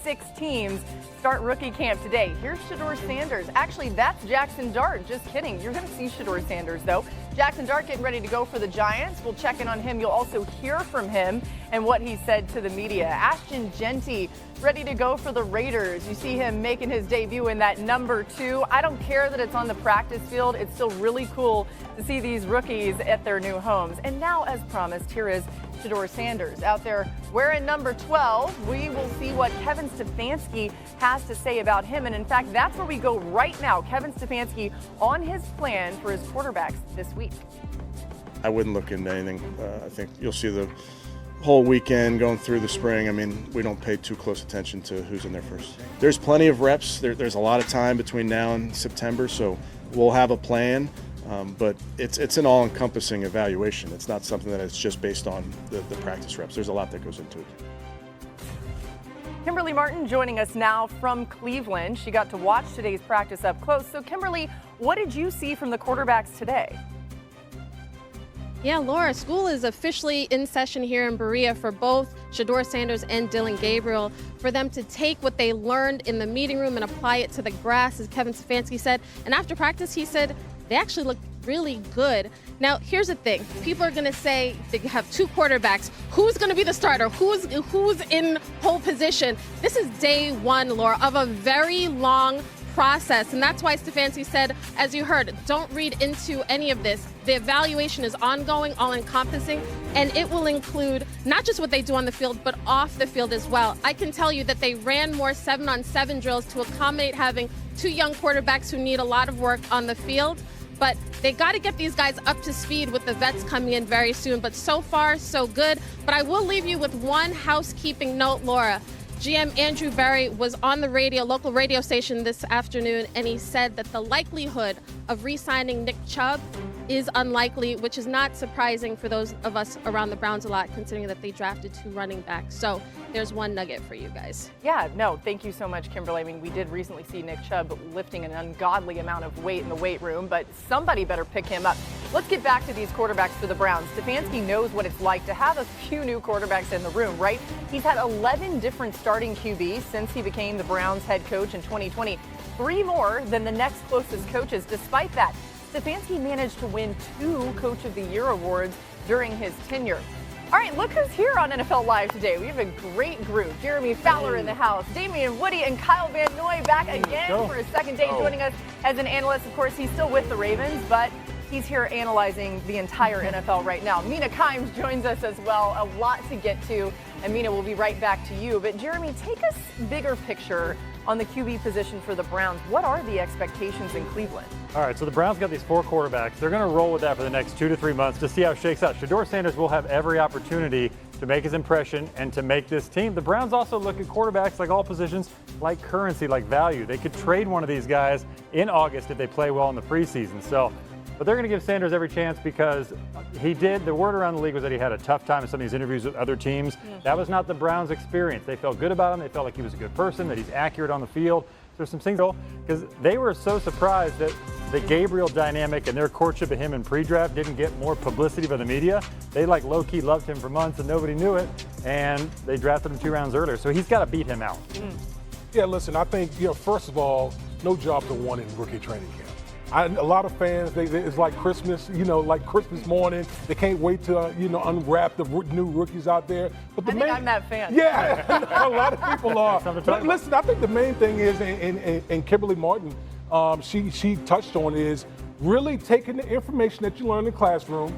6 teams start rookie camp today. Here's Shedeur Sanders. Actually, that's Jackson Dart. Just kidding. You're going to see Shedeur Sanders, though. Jackson Dart getting ready to go for the Giants. We'll check in on him. You'll also hear from him and what he said to the media. Ashton Jeanty ready to go for the Raiders. You see him making his debut in that number 2. I don't care that it's on the practice field. It's still really cool to see these rookies at their new homes. And now, as promised, here is Shedeur Sanders out there wearing number 12. We will see what Kevin Stefanski has to say about him. And in fact, that's where we go right now. Kevin Stefanski on his plan for his quarterbacks this week. I wouldn't look into anything. I think you'll see the whole weekend going through the spring. I mean, we don't pay too close attention to who's in there first. There's plenty of reps. There's a lot of time between now and September, so we'll have a plan. But it's an all-encompassing evaluation. It's not something that is just based on the practice reps. There's a lot that goes into it. Kimberly Martin joining us now from Cleveland. She got to watch today's practice up close. So, Kimberly, what did you see from the quarterbacks today? Yeah, Laura, school is officially in session here in Berea for both Shedeur Sanders and Dillon Gabriel, for them to take what they learned in the meeting room and apply it to the grass, as Kevin Stefanski said. And after practice, he said they actually looked really good. Now, here's the thing. People are going to say they have 2 quarterbacks. Who's going to be the starter? Who's in pole position? This is day 1, Laura, of a very long process. And that's why Stefanski said, as you heard, don't read into any of this. The evaluation is ongoing, all-encompassing, and it will include not just what they do on the field, but off the field as well. I can tell you that they ran more 7-on-7 drills to accommodate having 2 young quarterbacks who need a lot of work on the field. But they got to get these guys up to speed with the vets coming in very soon. But so far, so good. But I will leave you with one housekeeping note, Laura. GM Andrew Berry was on the radio, local radio station this afternoon, and he said that the likelihood of re-signing Nick Chubb is unlikely, which is not surprising for those of us around the Browns a lot, considering that they drafted 2 running backs. So there's one nugget for you guys. Yeah, no, thank you so much, Kimberly. I mean, we did recently see Nick Chubb lifting an ungodly amount of weight in the weight room, but somebody better pick him up. Let's get back to these quarterbacks for the Browns. Stefanski knows what it's like to have a few new quarterbacks in the room, right? He's had 11 different starting QBs since he became the Browns head coach in 2020. 3 more than the next closest coaches. Despite that, Stefanski managed to win 2 Coach of the Year awards during his tenure. All right, look who's here on NFL Live today. We have a great group. Jeremy Fowler in the house, Damian Woody, and Kyle Van Noy back again for his second day joining us as an analyst. Of course, he's still with the Ravens, but he's here analyzing the entire NFL right now. Mina Kimes joins us as well. A lot to get to, and Mina, we'll be right back to you. But Jeremy, take us bigger picture on the QB position for the Browns. What are the expectations in Cleveland? All right, so the Browns got these 4 quarterbacks. They're going to roll with that for the next 2 to 3 months to see how it shakes out. Shedeur Sanders will have every opportunity to make his impression and to make this team. The Browns also look at quarterbacks, like all positions, like currency, like value. They could trade one of these guys in August if they play well in the preseason. But they're going to give Sanders every chance because the word around the league was that he had a tough time in some of these interviews with other teams. That was not the Browns' experience. They felt good about him. They felt like he was a good person, that he's accurate on the field. There's some things, because they were so surprised that the Gabriel dynamic and their courtship of him in pre-draft didn't get more publicity by the media. They low-key loved him for months and nobody knew it, and they drafted him 2 rounds earlier. So he's got to beat him out. Yeah, listen, I think, first of all, no jobs are won in rookie training camp. A lot of fans, it's like Christmas, like Christmas morning. They can't wait to, unwrap the new rookies out there. But I think I'm that fan. Yeah, a lot of people are. But listen, I think the main thing is, and Kimberly Martin, she touched on, is really taking the information that you learn in the classroom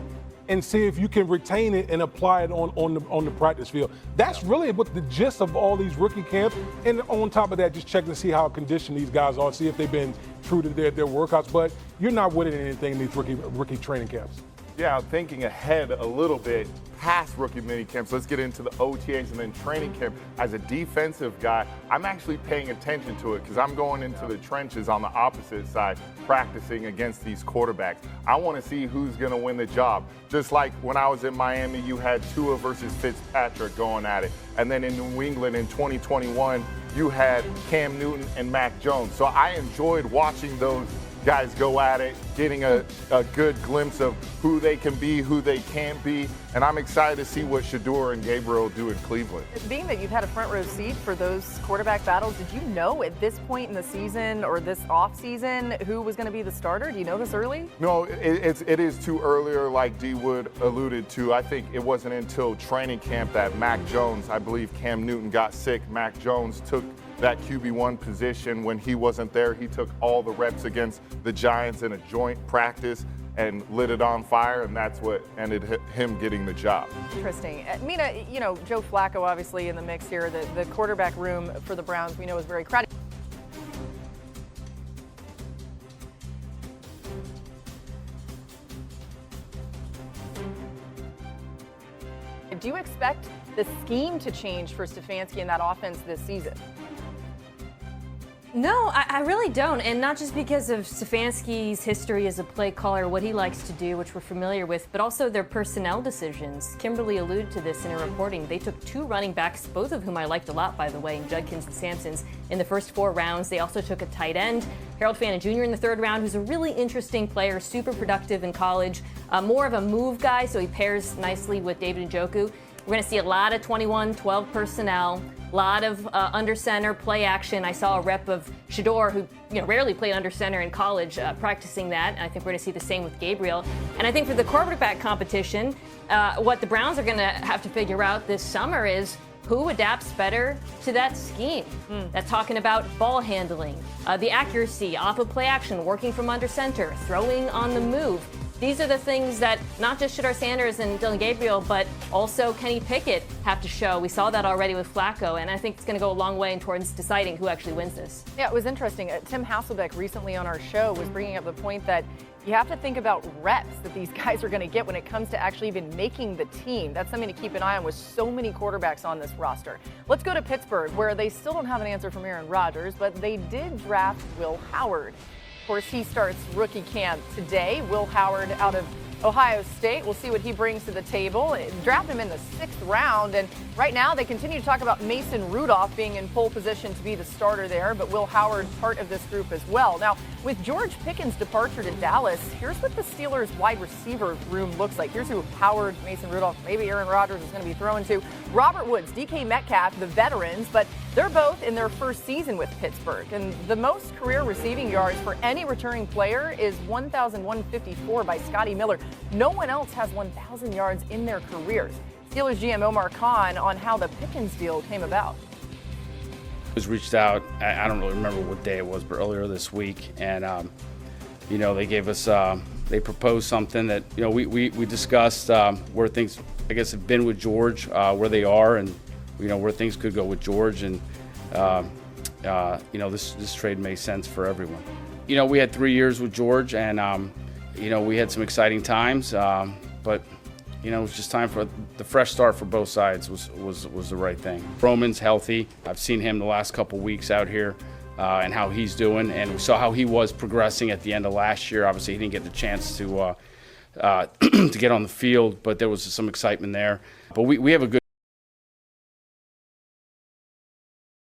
and see if you can retain it and apply it on the practice field. That's really what the gist of all these rookie camps. And on top of that, just checking to see how conditioned these guys are, see if they've been true to their workouts. But you're not winning anything in these rookie training camps. Yeah, thinking ahead a little bit past rookie mini camps. Let's get into the OTAs and then training camp. As a defensive guy, I'm actually paying attention to it because I'm going into the trenches on the opposite side, practicing against these quarterbacks. I want to see who's going to win the job. Just like when I was in Miami, you had Tua versus Fitzpatrick going at it. And then in New England in 2021, you had Cam Newton and Mac Jones. So I enjoyed watching those guys go at it, getting a good glimpse of who they can be, who they can't be. And I'm excited to see what Shedeur and Gabriel do in Cleveland. Being that you've had a front row seat for those quarterback battles, did you know at this point in the season or this off season who was going to be the starter? Do you know this early? No, it is too earlier, like D Wood alluded to. I think it wasn't until training camp that Mac Jones, I believe Cam Newton got sick. Mac Jones took that QB1 position. When he wasn't there, he took all the reps against the Giants in a joint practice and lit it on fire, and that's what ended him getting the job. Interesting. Mina, you know, Joe Flacco obviously in the mix here. The quarterback room for the Browns we know is very crowded. Do you expect the scheme to change for Stefanski in that offense this season? No, I really don't, and not just because of Stefanski's history as a play caller, what he likes to do, which we're familiar with, but also their personnel decisions. Kimberly alluded to this in her reporting. They took 2 running backs, both of whom I liked a lot, by the way, in Judkins and Sampsons, in the first 4 rounds. They also took a tight end, Harold Fannin Jr. in the 3rd round, who's a really interesting player, super productive in college, more of a move guy, so he pairs nicely with David Njoku. We're going to see a lot of 21-12 personnel, a lot of under center play action. I saw a rep of Shedeur, who rarely played under center in college, practicing that. And I think we're going to see the same with Gabriel. And I think for the quarterback competition, what the Browns are going to have to figure out this summer is who adapts better to that scheme. That's talking about ball handling, the accuracy off of play action, working from under center, throwing on the move. These are the things that not just Shedeur Sanders and Dillon Gabriel, but also Kenny Pickett have to show. We saw that already with Flacco, and I think it's going to go a long way towards deciding who actually wins this. Yeah, it was interesting. Tim Hasselbeck recently on our show was bringing up the point that you have to think about reps that these guys are going to get when it comes to actually even making the team. That's something to keep an eye on with so many quarterbacks on this roster. Let's go to Pittsburgh, where they still don't have an answer from Aaron Rodgers, but they did draft Will Howard. Of course, he starts rookie camp today. Will Howard out of Ohio State. We'll see what he brings to the table. Draft him in the 6th round, and right now they continue to talk about Mason Rudolph being in pole position to be the starter there, but Will Howard part of this group as well. Now, with George Pickens' departure to Dallas, here's what the Steelers' wide receiver room looks like. Here's who Howard, Mason Rudolph, maybe Aaron Rodgers is going to be thrown to. Robert Woods, DK Metcalf, the veterans, but they're both in their first season with Pittsburgh, and the most career receiving yards for any returning player is 1,154 by Scotty Miller. No one else has 1,000 yards in their careers. Steelers GM Omar Khan on how the Pickens deal came about. Was reached out, I don't really remember what day it was, but earlier this week, and they gave us, they proposed something that we discussed where things, I guess, have been with George, where they are, and where things could go with George, and this trade made sense for everyone. We had 3 years with George, and we had some exciting times, but it was just time for the fresh start for both sides was the right thing. Roman's healthy. I've seen him the last couple weeks out here and how he's doing, and we saw how he was progressing at the end of last year. Obviously, he didn't get the chance to get on the field, but there was some excitement there. But we have a good